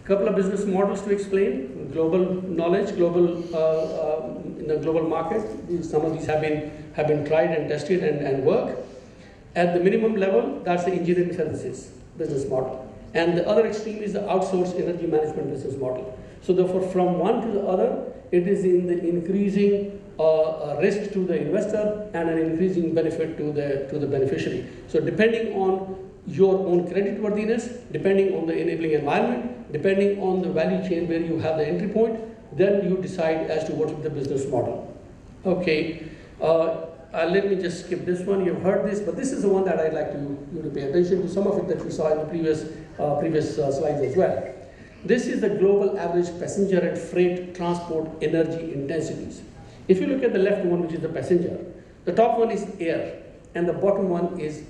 Couple of business models to explain: global knowledge, in the global market. Some of these have been tried and tested and work. At the minimum level, that's the engineering services business model. And the other extreme is the outsourced energy management business model. So therefore, from one to the other, it is in the increasing risk to the investor and an increasing benefit to the beneficiary. So depending on your own creditworthiness, depending on the enabling environment, depending on the value chain where you have the entry point, then you decide as to what is the business model. Okay. Let me just skip this one. You've heard this, but this is the one that I'd like you to pay attention to. Some of it that we saw in the previous slides as well. This is the global average passenger and freight transport energy intensities. If you look at the left one, which is the passenger, the top one is air, and the bottom one is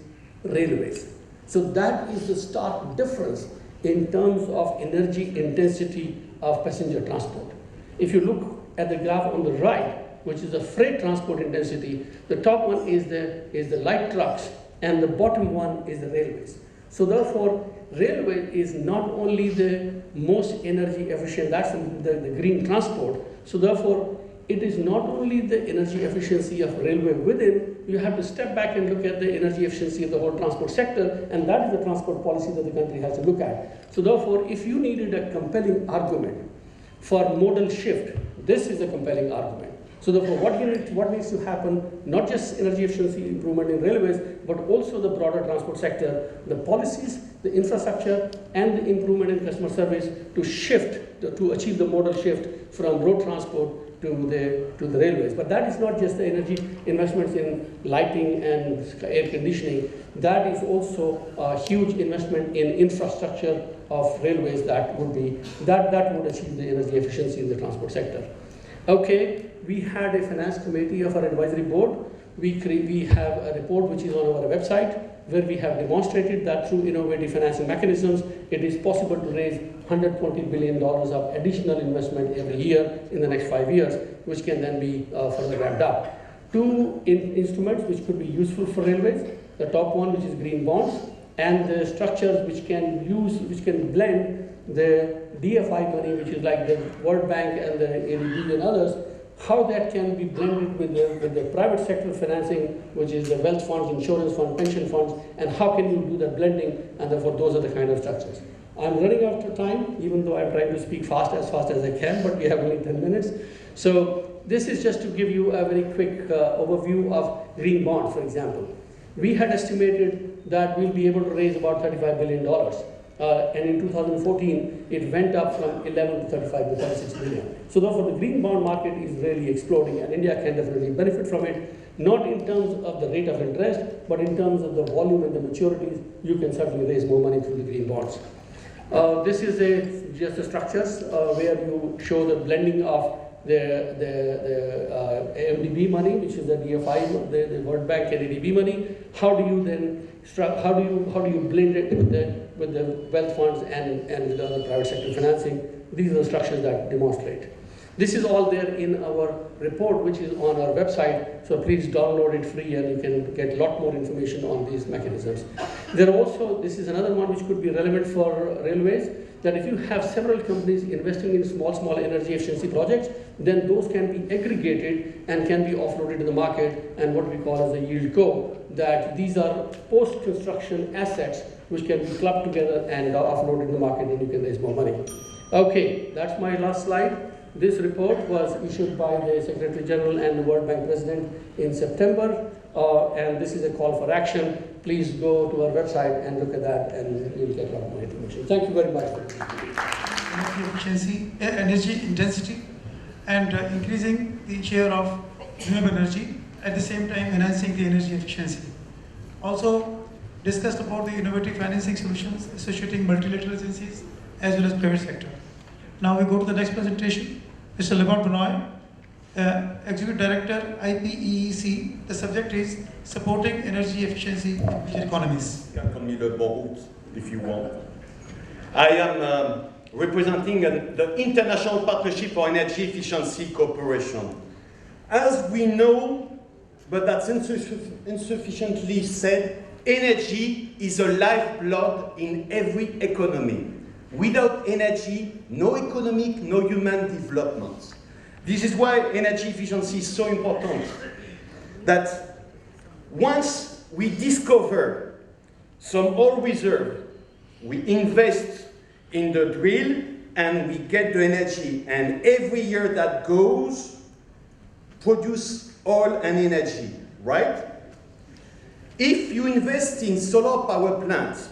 railways. So that is the stark difference in terms of energy intensity of passenger transport. If you look at the graph on the right, which is the freight transport intensity, the top one is the light trucks, and the bottom one is the railways. So therefore, railway is not only the most energy efficient, that's the green transport. So therefore, it is not only the energy efficiency of railway within, you have to step back and look at the energy efficiency of the whole transport sector, and that is the transport policy that the country has to look at. So therefore, if you needed a compelling argument for modal shift, this is a compelling argument. So therefore, what needs to happen, not just energy efficiency improvement in railways, but also the broader transport sector, the policies, the infrastructure, and the improvement in customer service to shift, to achieve the modal shift from road transport to the railways. But that is not just the energy investments in lighting and air conditioning. That is also a huge investment in infrastructure of railways that would achieve the energy efficiency in the transport sector. Okay, we had a finance committee of our advisory board. We have a report which is on our website where we have demonstrated that through innovative financing mechanisms, it is possible to raise $120 billion of additional investment every year in the next 5 years, which can then be further ramped up. Two instruments which could be useful for railways: the top one, which is green bonds, and the structures which can blend the DFI money, which is like the World Bank and the ADB and others, how that can be blended with the private sector financing, which is the wealth funds, insurance funds, pension funds, and how can you do that blending, and therefore those are the kind of structures. I'm running out of time, even though I'm trying to speak fast as I can, but we have only 10 minutes. So this is just to give you a very quick overview of green bonds, for example. We had estimated that we'll be able to raise about $35 billion. And in 2014, it went up from 11 to 35 to 36 billion. So therefore, the green bond market is really exploding, and India can definitely benefit from it, not in terms of the rate of interest, but in terms of the volume and the maturities. You can certainly raise more money through the green bonds. This is just the structures where you show the blending of the MDB money, which is the DFI, the World Bank and ADB money. How do you then how do you blend it with the wealth funds and with the other private sector financing? These are the structures that demonstrate. This is all there in our report, which is on our website. So please download it free, and you can get a lot more information on these mechanisms. There are also, this is another one which could be relevant for railways, that if you have several companies investing in small energy efficiency projects, then those can be aggregated and can be offloaded to the market, and what we call as a yield co, that these are post-construction assets which can be clubbed together and offloaded to the market, and you can raise more money. Okay, that's my last slide. This report was issued by the Secretary General and the World Bank President in September, and this is a call for action. Please go to our website and look at that, and you'll get a lot more information. Thank you very much. Energy efficiency, energy intensity, and increasing the share of renewable energy, at the same time enhancing the energy efficiency. Also discussed about the innovative financing solutions associating multilateral agencies as well as private sector. Now we go to the next presentation. Mr. Ravinder Bhan, Executive Director, IPEEC. The subject is supporting energy efficiency in major economies. You can call me the board if you want. I am representing the International Partnership for Energy Efficiency Cooperation. As we know, but that's insufficiently said, energy is a lifeblood in every economy. Without energy, no economic, no human development. This is why energy efficiency is so important. That once we discover some oil reserve, we invest in the drill and we get the energy, and every year that goes, produce oil and energy, right? If you invest in solar power plants,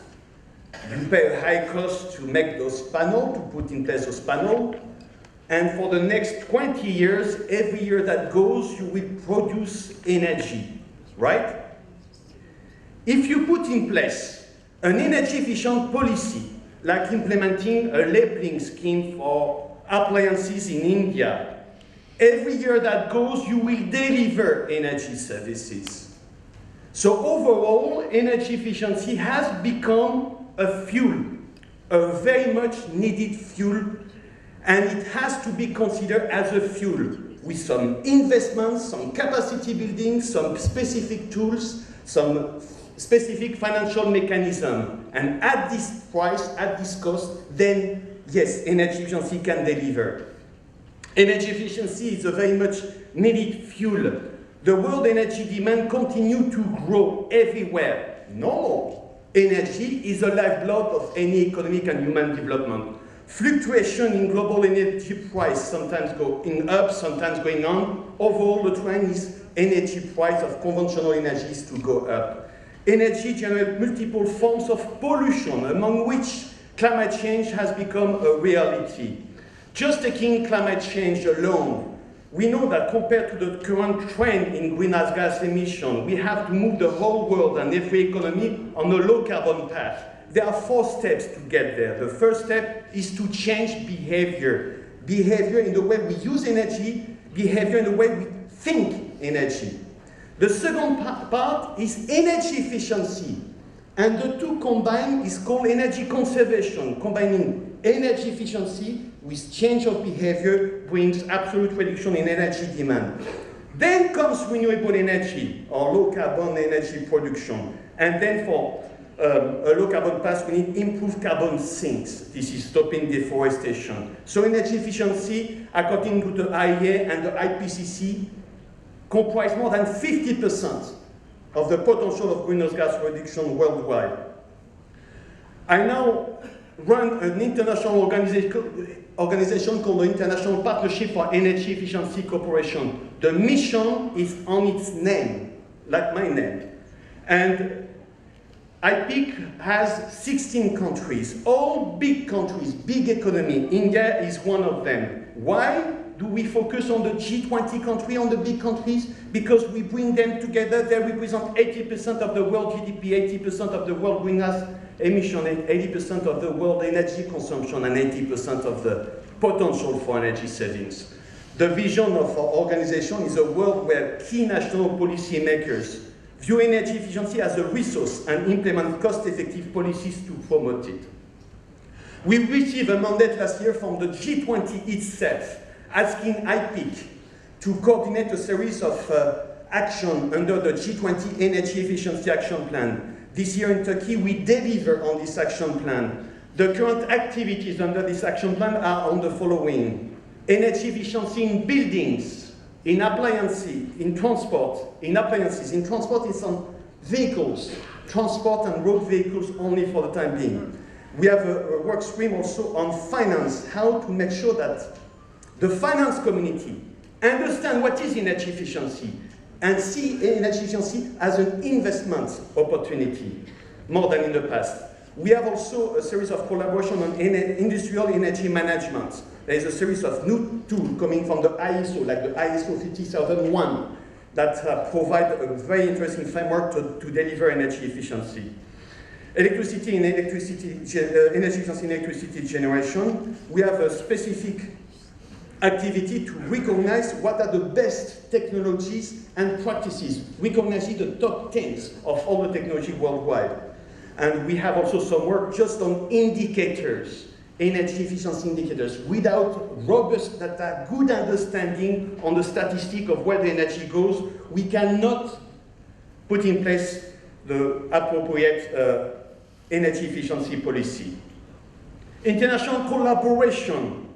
you pay a high cost to make those panels, to put in place those panels, and for the next 20 years, every year that goes, you will produce energy, right? If you put in place an energy efficient policy, like implementing a labeling scheme for appliances in India, every year that goes, you will deliver energy services. So overall, energy efficiency has become a fuel, a very much needed fuel, and it has to be considered as a fuel with some investments, some capacity building, some specific tools, some specific financial mechanism. And at this price, at this cost, then yes, energy efficiency can deliver. Energy efficiency is a very much needed fuel. The world energy demand continues to grow everywhere. No, energy is the lifeblood of any economic and human development. Fluctuation in global energy price, sometimes going up, sometimes going down. Overall, the trend is energy price of conventional energies to go up. Energy generates multiple forms of pollution, among which climate change has become a reality. Just taking climate change alone, we know that compared to the current trend in greenhouse gas emission, we have to move the whole world and every economy on a low carbon path. There are 4 steps to get there. The first step is to change behavior. Behavior in the way we use energy, behavior in the way we think energy. The second part is energy efficiency. And the two combined is called energy conservation. Combining energy efficiency with change of behavior brings absolute reduction in energy demand. Then comes renewable energy or low carbon energy production. And then for a low carbon path, we need improved carbon sinks. This is stopping deforestation. So energy efficiency, according to the IEA and the IPCC, comprise more than 50% of the potential of greenhouse gas reduction worldwide. I now run an international organization called the International Partnership for Energy Efficiency Cooperation. The mission is on its name, like my name. And IPIC has 16 countries, all big countries, big economy. India is one of them. Why do we focus on the G20 country, on the big countries? Because we bring them together. They represent 80% of the world GDP, 80% of the world greenhouse emission, 80% of the world energy consumption, and 80% of the potential for energy savings. The vision of our organization is a world where key national policy makers view energy efficiency as a resource and implement cost-effective policies to promote it. We received a mandate last year from the G20 itself, asking IPIC to coordinate a series of action under the G20 Energy Efficiency Action Plan. This year in Turkey, we deliver on this action plan. The current activities under this action plan are on the following: energy efficiency in buildings, in appliances, in transport, in some vehicles, transport and road vehicles only for the time being. We have a work stream also on finance, how to make sure that the finance community understand what is energy efficiency and see energy efficiency as an investment opportunity more than in the past. We have also a series of collaboration on industrial energy management. There is a series of new tools coming from the ISO, like the ISO 50001, that provide a very interesting framework to deliver energy efficiency. Energy efficiency in electricity generation. We have a specific activity to recognize what are the best technologies and practices, recognizing the top 10s of all the technology worldwide. And we have also some work just on indicators, energy efficiency indicators. Without robust data, good understanding on the statistic of where the energy goes, we cannot put in place the appropriate energy efficiency policy. International collaboration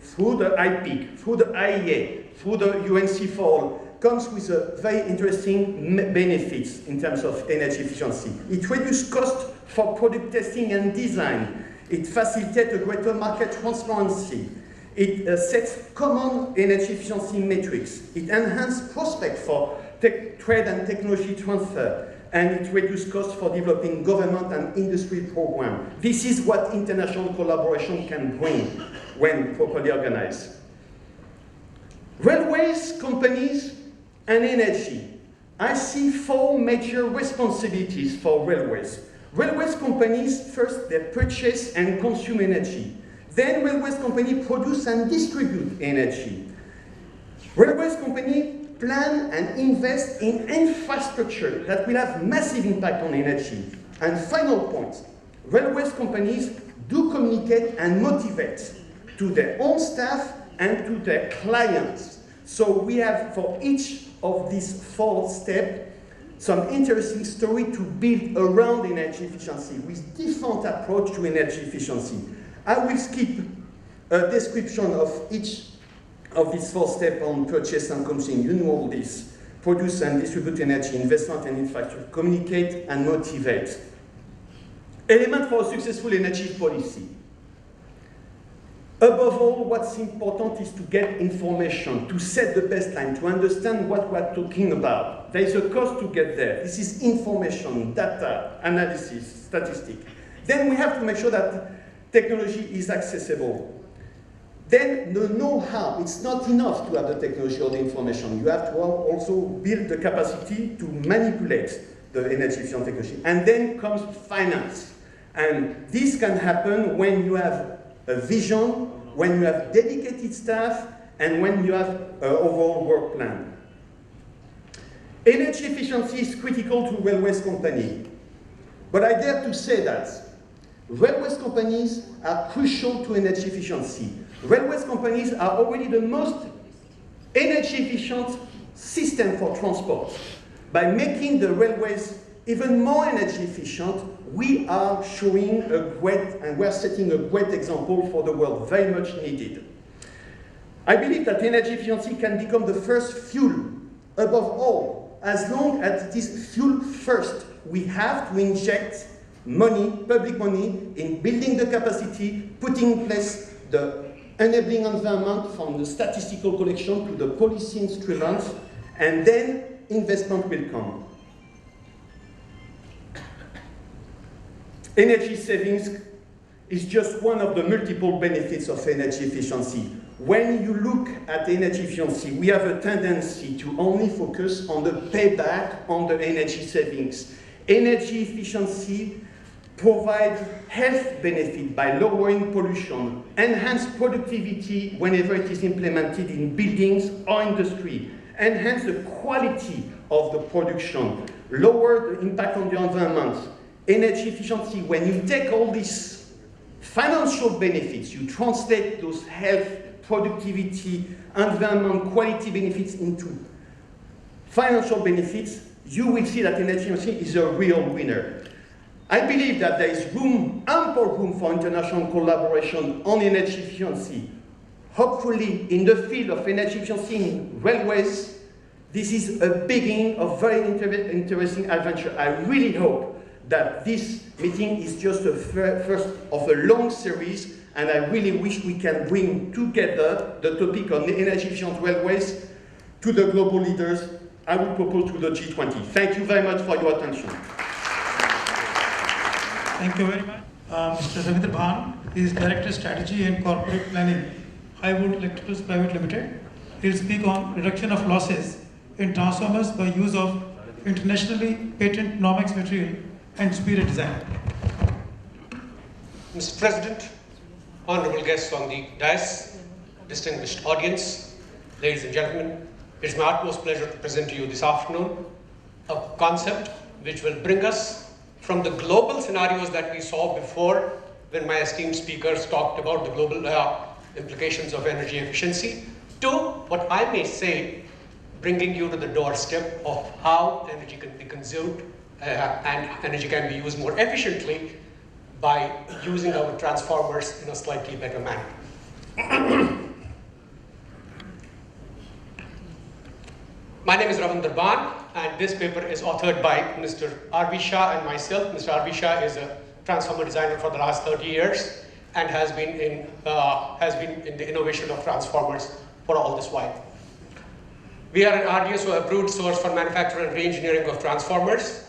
through the IPIC, through the IEA, through the UNC4 comes with a very interesting benefits in terms of energy efficiency. It reduces cost for product testing and design. It facilitates a greater market transparency. It sets common energy efficiency metrics. It enhances prospects for trade and technology transfer. And it reduces costs for developing government and industry programs. This is what international collaboration can bring when properly organized. Railways, companies, and energy. I see 4 major responsibilities for railways. Railways companies, first, they purchase and consume energy. Then railways company produce and distribute energy. Railways company plan and invest in infrastructure that will have massive impact on energy. And final point, railways companies do communicate and motivate to their own staff and to their clients. So we have for each of these 4 steps some interesting story to build around energy efficiency with different approach to energy efficiency. I will skip a description of each of these 4 steps on purchase and consumption. You know all this. Produce and distribute energy, investment and infrastructure, communicate and motivate. Element for a successful energy policy. Above all, what's important is to get information, to set the baseline, to understand what we're talking about. There is a cost to get there. This is information, data, analysis, statistics. Then we have to make sure that technology is accessible. Then the know-how, it's not enough to have the technology or the information. You have to also build the capacity to manipulate the energy efficient technology. And then comes finance. And this can happen when you have a vision, when you have dedicated staff, and when you have an overall work plan. Energy efficiency is critical to railways company. But I dare to say that railways companies are crucial to energy efficiency. Railways companies are already the most energy efficient system for transport. By making the railways even more energy efficient, we are showing a great, and we are setting a great example for the world, very much needed. I believe that energy efficiency can become the first fuel above all, as long as it is fuel first. We have to inject money, public money, in building the capacity, putting in place the enabling environment from the statistical collection to the policy instruments, and then investment will come. Energy savings is just one of the multiple benefits of energy efficiency. When you look at energy efficiency, we have a tendency to only focus on the payback on the energy savings. Energy efficiency provides health benefit by lowering pollution, enhance productivity whenever it is implemented in buildings or industry, enhance the quality of the production, lower the impact on the environment. Energy efficiency, when you take all these financial benefits, you translate those health, productivity, environment, quality benefits into financial benefits, you will see that energy efficiency is a real winner. I believe that there is room, ample room for international collaboration on energy efficiency. Hopefully, in the field of energy efficiency in railways, this is a beginning of very interesting adventure. I really hope that this meeting is just the first of a long series, and I really wish we can bring together the topic on energy efficient railways to the global leaders. I will propose to the G20. Thank you very much for your attention. Thank you very much. Mr. Ravinder Bhan is Director Strategy and Corporate Planning, Highwood Electricals Private Limited. He will speak on reduction of losses in transformers by use of internationally patented Nomex material and superior design. Mr. President, honorable guests on the dais, distinguished audience, ladies and gentlemen, it's my utmost pleasure to present to you this afternoon a concept which will bring us from the global scenarios that we saw before when my esteemed speakers talked about the global implications of energy efficiency to what I may say, bringing you to the doorstep of how energy can be consumed and energy can be used more efficiently by using our transformers in a slightly better manner. My name is Ravinder Bhan, and this paper is authored by Mr. R.V. Shah and myself. Mr. R.V. Shah is a transformer designer for the last 30 years and has been in the innovation of transformers for all this while. We are an RDSO approved source for manufacture and re-engineering of transformers.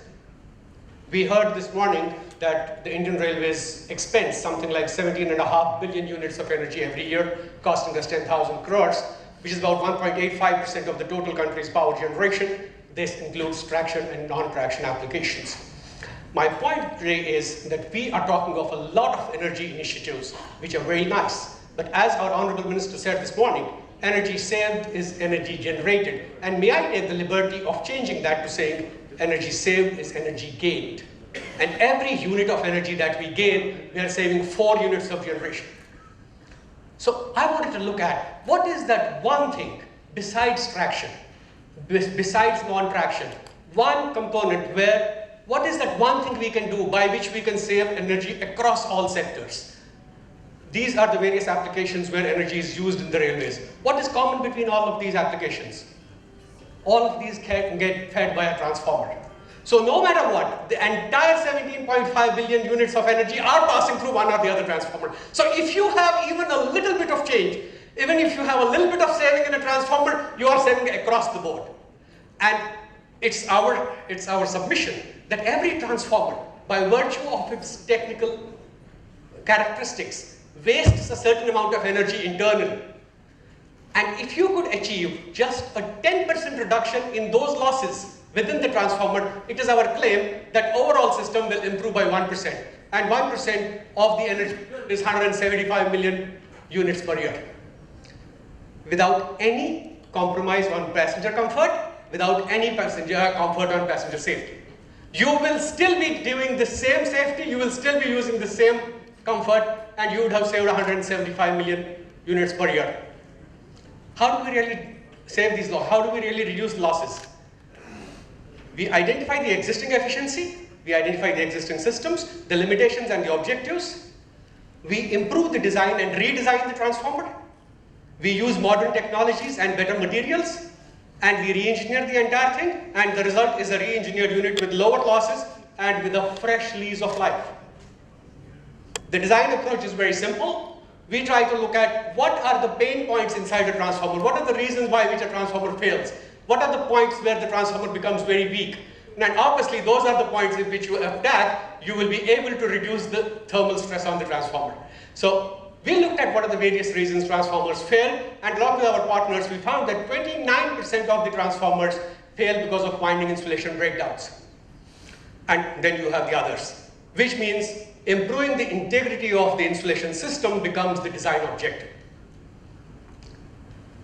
We heard this morning that the Indian Railways expends something like 17.5 billion units of energy every year, costing us 10,000 crores, which is about 1.85% of the total country's power generation. This includes traction and non-traction applications. My point today is that we are talking of a lot of energy initiatives, which are very nice. But as our Honorable Minister said this morning, energy saved is energy generated. And may I take the liberty of changing that to saying energy saved is energy gained. And every unit of energy that we gain, we are saving 4 units of generation. So I wanted to look at what is that one thing besides traction, besides non-traction, one component where, what is that one thing we can do by which we can save energy across all sectors? These are the various applications where energy is used in the railways. What is common between all of these applications? All of these can get fed by a transformer. So no matter what, the entire 17.5 billion units of energy are passing through one or the other transformer. So if you have even a little bit of change, even if you have a little bit of saving in a transformer, you are saving across the board. And it's our submission that every transformer, by virtue of its technical characteristics, wastes a certain amount of energy internally. And if you could achieve just a 10% reduction in those losses within the transformer, it is our claim that overall system will improve by 1%. And 1% of the energy is 175 million units per year. Without any compromise on passenger comfort, without any passenger comfort on passenger safety. You will still be doing the same safety, you will still be using the same comfort, and you would have saved 175 million units per year. How do we really save these losses? How do we really reduce losses? We identify the existing efficiency, we identify the existing systems, the limitations and the objectives. We improve the design and redesign the transformer. We use modern technologies and better materials, and we re-engineer the entire thing, and the result is a re-engineered unit with lower losses and with a fresh lease of life. The design approach is very simple. We try to look at what are the pain points inside a transformer, what are the reasons why which a transformer fails, what are the points where the transformer becomes very weak. And obviously those are the points in which you attack, you will be able to reduce the thermal stress on the transformer. So we looked at what are the various reasons transformers fail, and along with our partners, we found that 29% of the transformers fail because of winding insulation breakdowns. And then you have the others, which means improving the integrity of the insulation system becomes the design objective.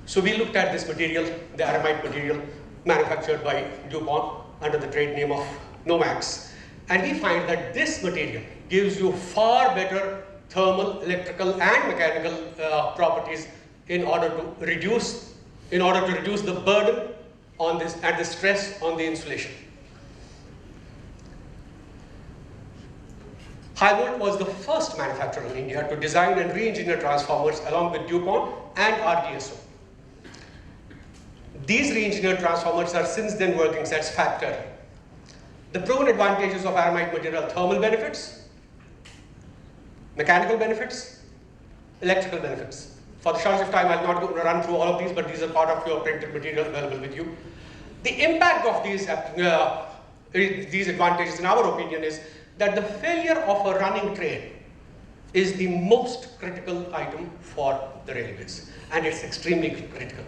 So we looked at this material, the aramide material, manufactured by DuPont under the trade name of Nomax. And we find that this material gives you far better thermal, electrical, and mechanical properties in order to reduce the burden on this and the stress on the insulation. Highvolt was the first manufacturer in India to design and re-engineer transformers along with DuPont and RDSO. These re-engineered transformers are since then working satisfactorily. The proven advantages of aramide material are thermal benefits, mechanical benefits, electrical benefits. For the shortest of time, I'll not run through all of these, but these are part of your printed material available with you. The impact of these advantages, in our opinion, is that the failure of a running train is the most critical item for the railways, and it's extremely critical.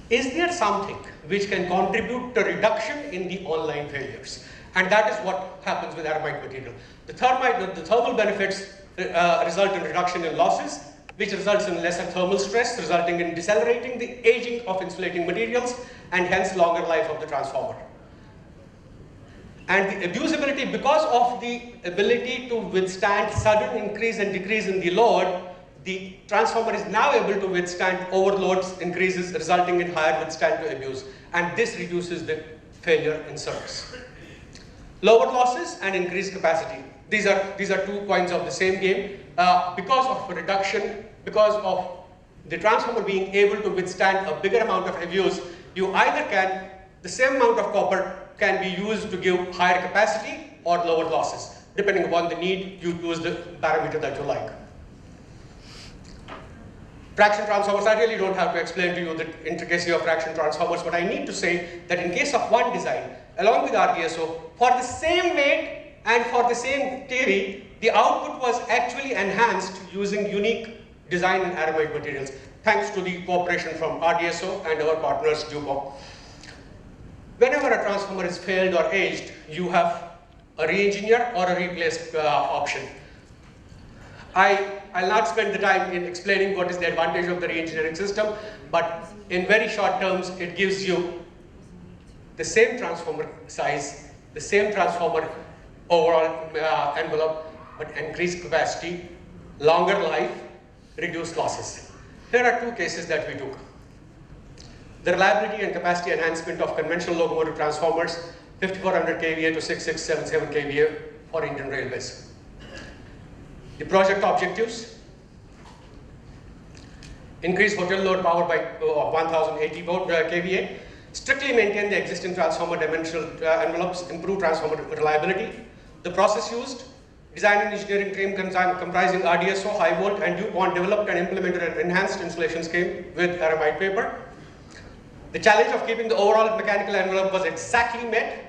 Is there something which can contribute to reduction in the online failures? And that is what happens with aramide material. The thermal benefits result in reduction in losses, which results in lesser thermal stress, resulting in decelerating the aging of insulating materials and hence longer life of the transformer. And the abusability, because of the ability to withstand sudden increase and decrease in the load, the transformer is now able to withstand overloads increases, resulting in higher withstand to abuse. And this reduces the failure in service. Lower losses and increased capacity. These are 2 coins of the same game. Because of reduction, because of the transformer being able to withstand a bigger amount of heavy use, you either can, the same amount of copper can be used to give higher capacity or lower losses. Depending upon the need, you choose the parameter that you like. Traction transformers, I really don't have to explain to you the intricacy of traction transformers, but I need to say that in case of one design, along with RDSO, for the same weight and for the same theory, the output was actually enhanced using unique design and aramide materials, thanks to the cooperation from RDSO and our partners, Duco. Whenever a transformer is failed or aged, you have a re-engineer or a replace option. I'll not spend the time in explaining what is the advantage of the re-engineering system, but in very short terms, it gives you the same transformer size, the same transformer overall envelope, but increased capacity, longer life, reduced losses. Here are 2 cases that we took. The reliability and capacity enhancement of conventional locomotive transformers, 5400 kVA to 6677 kVA for Indian Railways. The project objectives: increase hotel load power by 1080 kVA, strictly maintain the existing transformer dimensional envelopes, improve transformer reliability. The process used: design and engineering team comprising RDSO, high volt, and DuPont developed and implemented an enhanced insulation scheme with aramide paper. The challenge of keeping the overall mechanical envelope was exactly met.